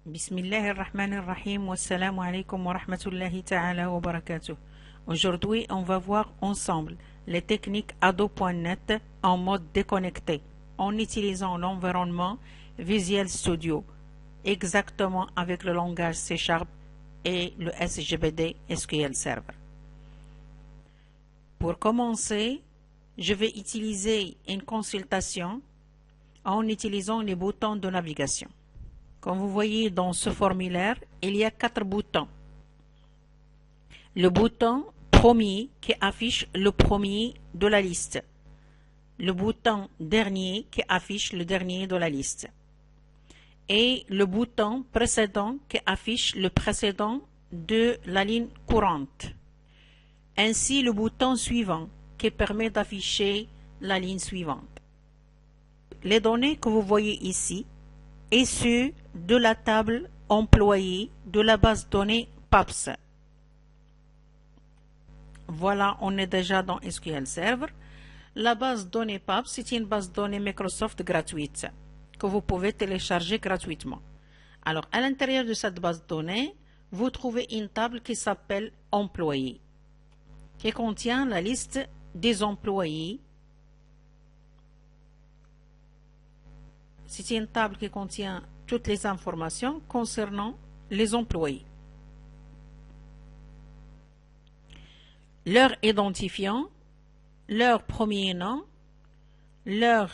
Bismillahirrahmanirrahim. Wassalamu alaikum wa rahmatullahi ta'ala wa barakatuh. Aujourd'hui, on va voir ensemble les techniques Ado.net en mode déconnecté en utilisant l'environnement Visual Studio, exactement avec le langage C# et le SGBD SQL Server. Pour commencer, je vais utiliser une consultation en utilisant les boutons de navigation. Comme vous voyez dans ce formulaire, il y a 4 boutons. Le bouton premier qui affiche le premier de la liste. Le bouton dernier qui affiche le dernier de la liste. Et le bouton précédent qui affiche le précédent de la ligne courante. Ainsi le bouton suivant qui permet d'afficher la ligne suivante. Les données que vous voyez ici issues de la table employée de la base de données PAPS. Voilà, on est déjà dans SQL Server. La base de données PAPS, c'est une base de données Microsoft gratuite que vous pouvez télécharger gratuitement. Alors, à l'intérieur de cette base de données, vous trouvez une table qui s'appelle Employés, qui contient la liste des employés. C'est une table qui contient toutes les informations concernant les employés. Leur identifiant, leur premier nom, leur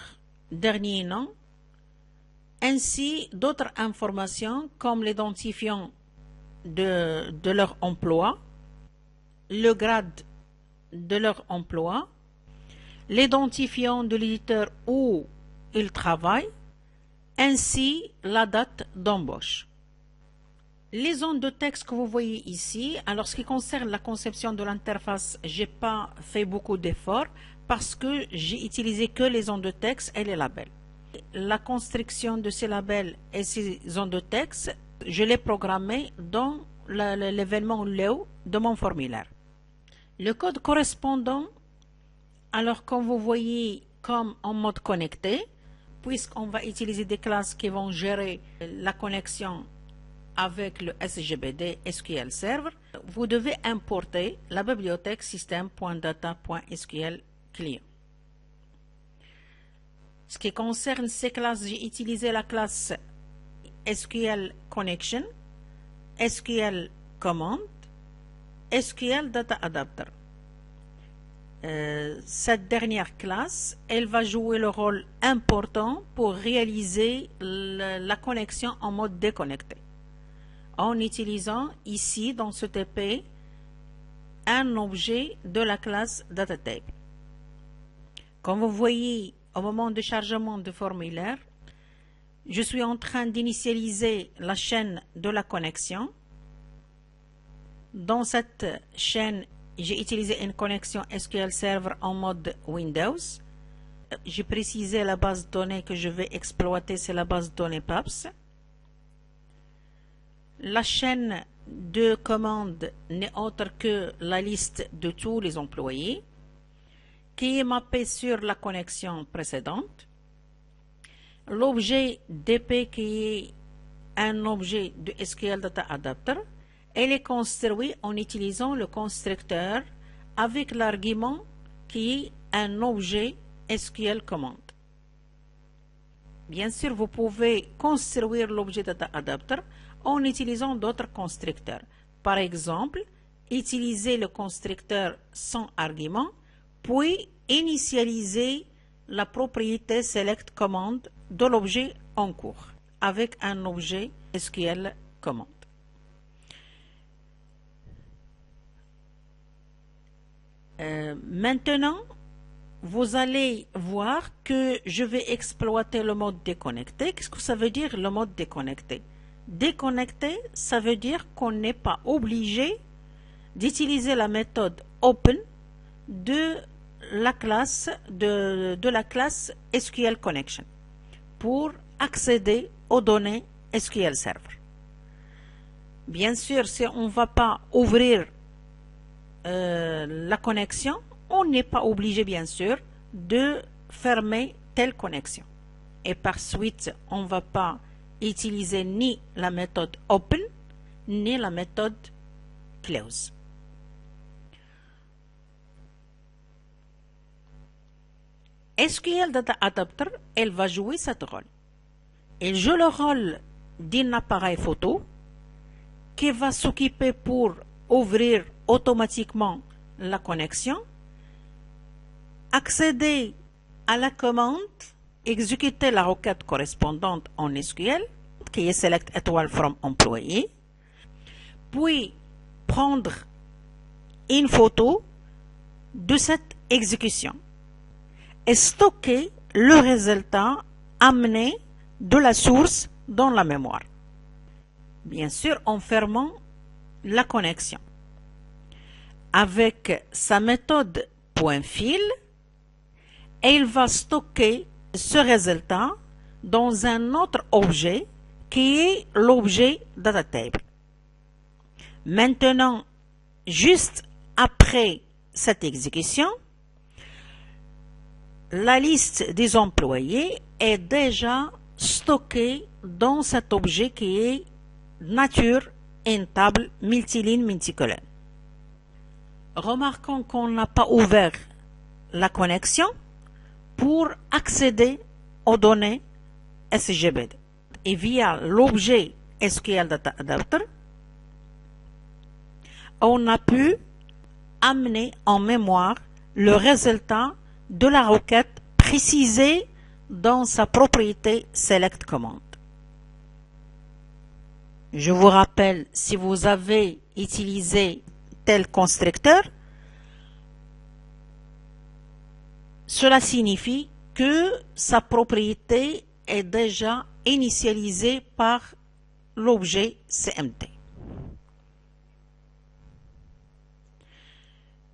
dernier nom, ainsi d'autres informations comme l'identifiant de leur emploi, le grade de leur emploi, l'identifiant de l'éditeur où ils travaillent, ainsi la date d'embauche. Les zones de texte que vous voyez ici, alors ce qui concerne la conception de l'interface, j'ai pas fait beaucoup d'efforts parce que j'ai utilisé que les zones de texte et les labels. La construction de ces labels et ces zones de texte, je l'ai programmé dans l'événement Léo de mon formulaire. Le code correspondant, alors comme vous voyez comme en mode connecté, puisqu'on va utiliser des classes qui vont gérer la connexion avec le SGBD SQL Server, vous devez importer la bibliothèque system.data.sql client. Ce qui concerne ces classes, j'ai utilisé la classe SQL Connection, SQL Command, SQL Data Adapter. Cette dernière classe, elle va jouer le rôle important pour réaliser la connexion en mode déconnecté. En utilisant ici, dans ce TP, un objet de la classe DataType. Comme vous voyez, au moment du chargement du formulaire, je suis en train d'initialiser la chaîne de la connexion. Dans cette chaîne, j'ai utilisé une connexion SQL Server en mode Windows. J'ai précisé la base de données que je vais exploiter, c'est la base de données PAPS. La chaîne de commandes n'est autre que la liste de tous les employés qui est mappée sur la connexion précédente. L'objet DP qui est un objet de SQL Data Adapter. Elle est construite en utilisant le constructeur avec l'argument qui est un objet SQL Command. Bien sûr, vous pouvez construire l'objet Data Adapter en utilisant d'autres constructeurs. Par exemple, utiliser le constructeur sans argument, puis initialiser la propriété Select Command de l'objet en cours avec un objet SQL Command. Maintenant, vous allez voir que je vais exploiter le mode déconnecté. Qu'est-ce que ça veut dire le mode déconnecté? Déconnecté, ça veut dire qu'on n'est pas obligé d'utiliser la méthode open de la classe SQL Connection pour accéder aux données SQL Server. Bien sûr, si on ne va pas ouvrir la connexion, on n'est pas obligé bien sûr de fermer telle connexion. Et par suite, on ne va pas utiliser ni la méthode open ni la méthode close. SQL Data Adapter, elle va jouer ce rôle. Elle joue le rôle d'un appareil photo qui va s'occuper pour ouvrir automatiquement la connexion, accéder à la commande, exécuter la requête correspondante en SQL, qui est select étoile from employee, puis prendre une photo de cette exécution et stocker le résultat amené de la source dans la mémoire. Bien sûr, en fermant la connexion. Avec sa méthode .file, il va stocker ce résultat dans un autre objet qui est l'objet DataTable. Maintenant, juste après cette exécution, la liste des employés est déjà stockée dans cet objet qui est nature une table multiligne multicolonne. Remarquons qu'on n'a pas ouvert la connexion pour accéder aux données SGBD. Et via l'objet SQL Data Adapter, on a pu amener en mémoire le résultat de la requête précisée dans sa propriété Select Command. Je vous rappelle, si vous avez utilisé tel constructeur, cela signifie que sa propriété est déjà initialisée par l'objet CMT.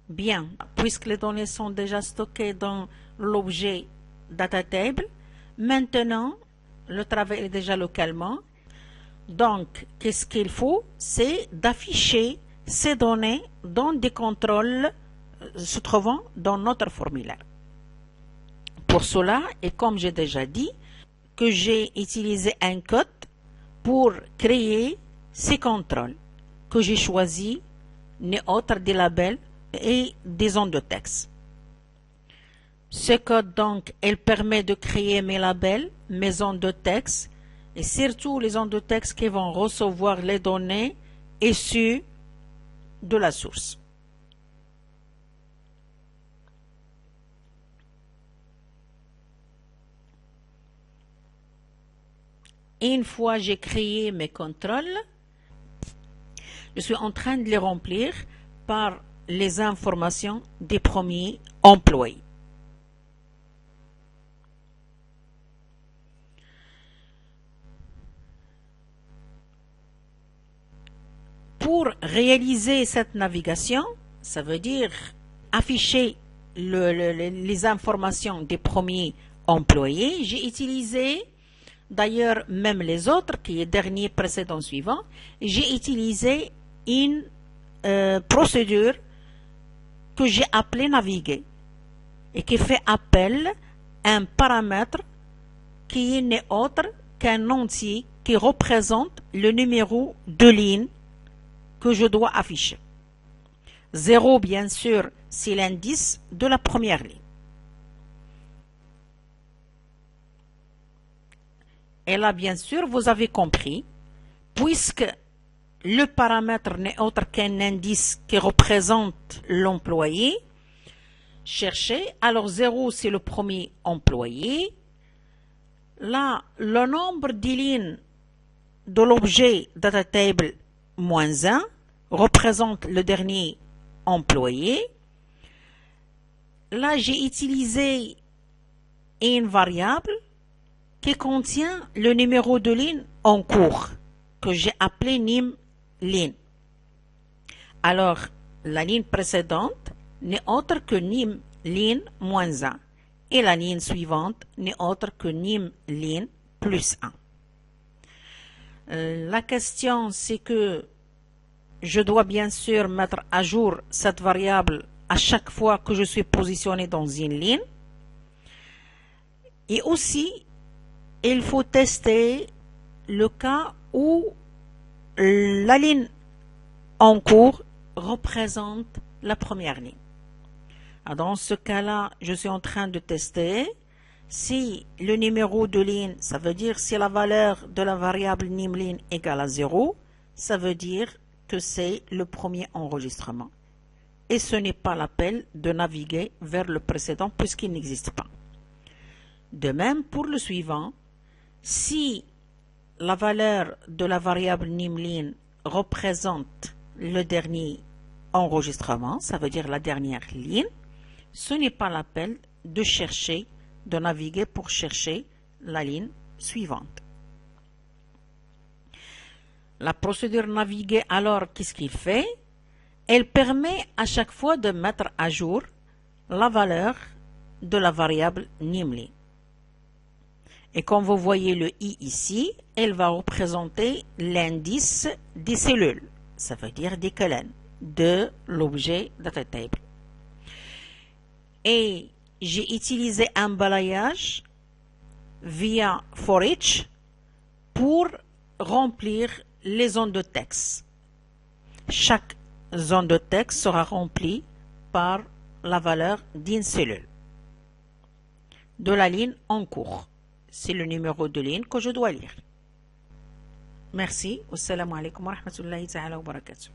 Bien, puisque les données sont déjà stockées dans l'objet DataTable, maintenant, le travail est déjà localement. Donc, qu'est-ce qu'il faut? C'est d'afficher ces données dans des contrôles se trouvant dans notre formulaire. Pour cela, et comme j'ai déjà dit, que j'ai utilisé un code pour créer ces contrôles que j'ai choisi, ni autre des labels et des zones de texte. Ce code, donc, il permet de créer mes labels, mes zones de texte, et surtout les zones de texte qui vont recevoir les données issues de la source. Une fois j'ai créé mes contrôles, je suis en train de les remplir par les informations des premiers employés. Pour réaliser cette navigation, ça veut dire afficher les informations des premiers employés. J'ai utilisé, d'ailleurs même les autres, qui est dernier, précédent, suivant, j'ai utilisé une procédure que j'ai appelée naviguer et qui fait appel à un paramètre qui n'est autre qu'un entier qui représente le numéro de ligne que je dois afficher. 0, bien sûr, c'est l'indice de la première ligne. Et là, bien sûr, vous avez compris, puisque le paramètre n'est autre qu'un indice qui représente l'employé, cherchez, alors 0, c'est le premier employé. Là, le nombre de lignes de l'objet DataTable moins 1 représente le dernier employé. Là, j'ai utilisé une variable qui contient le numéro de ligne en cours que j'ai appelé nim ligne. Alors, la ligne précédente n'est autre que nim ligne moins 1 et la ligne suivante n'est autre que nim ligne plus 1. La question, c'est que je dois bien sûr mettre à jour cette variable à chaque fois que je suis positionné dans une ligne. Et aussi, il faut tester le cas où la ligne en cours représente la première ligne. Dans ce cas-là, je suis en train de tester si le numéro de ligne, ça veut dire si la valeur de la variable NimLin égale à 0, ça veut dire que c'est le premier enregistrement. Et ce n'est pas l'appel de naviguer vers le précédent puisqu'il n'existe pas. De même, pour le suivant, si la valeur de la variable NimLin représente le dernier enregistrement, ça veut dire la dernière ligne, ce n'est pas l'appel de chercher, de naviguer pour chercher la ligne suivante. La procédure naviguer, alors, qu'est-ce qu'il fait? Elle permet à chaque fois de mettre à jour la valeur de la variable NimLin. Et comme vous voyez le i ici, elle va représenter l'indice des cellules, ça veut dire des colonnes, de l'objet datatable. Et j'ai utilisé un balayage via forEach pour remplir les zones de texte. Chaque zone de texte sera remplie par la valeur d'une cellule de la ligne en cours. C'est le numéro de ligne que je dois lire. Merci. Wassalamu alaikum wa rahmatullahi ta'ala wa barakatuh.